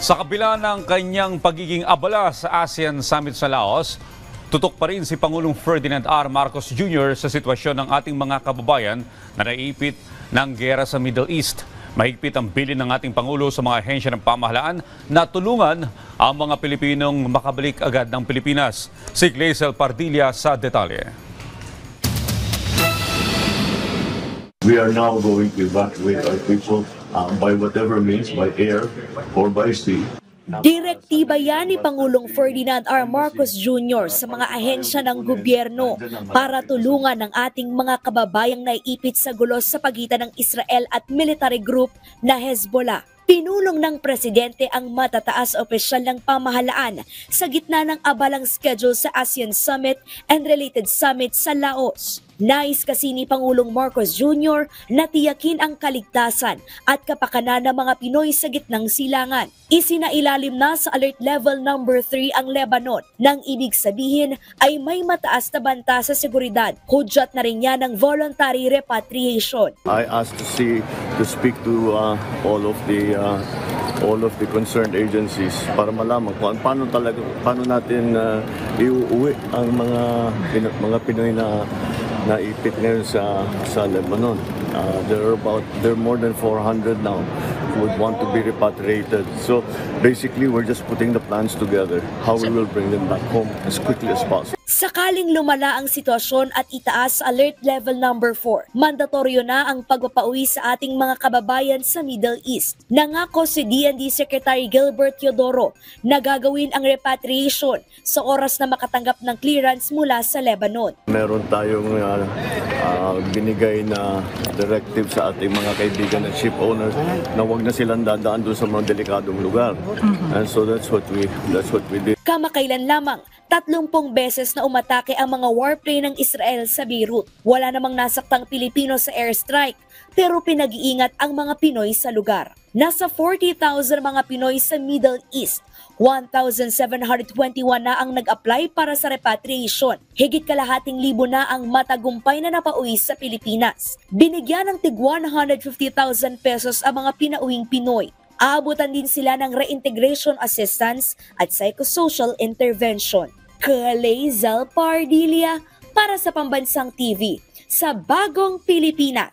Sa kabila ng kanyang pagiging abala sa ASEAN Summit sa Laos, tutok pa rin si Pangulong Ferdinand R. Marcos Jr. sa sitwasyon ng ating mga kababayan na naiipit ng giyera sa Middle East. Mahigpit ang bilin ng ating Pangulo sa mga ahensya ng pamahalaan na tulungan ang mga Pilipinong makabalik agad ng Pilipinas. Si Glacel Pardilla sa detalye. We are now going to evacuate our people by whatever means, by air or by sea. Direktiba yan ni Pangulong Ferdinand R. Marcos Jr. sa mga ahensya ng gobyerno para tulungan ang ating mga kababayang naiipit sa gulo sa pagitan ng Israel at military group na Hezbollah. Pinulong ng presidente ang matataas opisyal ng pamahalaan sa gitna ng abalang schedule sa ASEAN Summit and related summit sa Laos. Nais kasi ni Pangulong Marcos Jr. na tiyakin ang kaligtasan at kapakanan ng mga Pinoy sa gitnang silangan. Isinailalim na sa Alert Level Number 3 ang Lebanon, nang ibig sabihin ay may mataas na banta sa seguridad. Hudyat na rin yan ng voluntary repatriation. I asked to speak to all of the concerned agencies para malaman kung paano natin iuwi ang mga Pinoy na naipit ngayon sa Lebanon. There are more than 400 now who would want to be repatriated. So basically, we're just putting the plans together how we will bring them back home as quickly as possible. Sakaling lumala ang sitwasyon at itaas sa Alert Level Number 4, mandatoryo na ang pagpapauwi sa ating mga kababayan sa Middle East. Nangako si DND Secretary Gilbert Teodoro na gagawin ang repatriation sa oras na makatanggap ng clearance mula sa Lebanon. Meron tayong binigay na directive sa ating mga kaibigan at ship owners na huwag na silang dadaan doon sa mga delikadong lugar. And so that's what we did. Kamakailan lamang, 30 beses na umatake ang mga warplane ng Israel sa Beirut. Wala namang nasaktang Pilipino sa airstrike, pero pinag-iingat ang mga Pinoy sa lugar. Nasa 40,000 mga Pinoy sa Middle East. 1,721 na ang nag-apply para sa repatriation. Higit kalahating libo na ang matagumpay na napauwi sa Pilipinas. Binigyan ng tig 150,000 pesos ang mga pinauwing Pinoy. Aabutan din sila ng reintegration assistance at psychosocial intervention. Glacel Pardilla para sa Pambansang TV sa Bagong Pilipinas.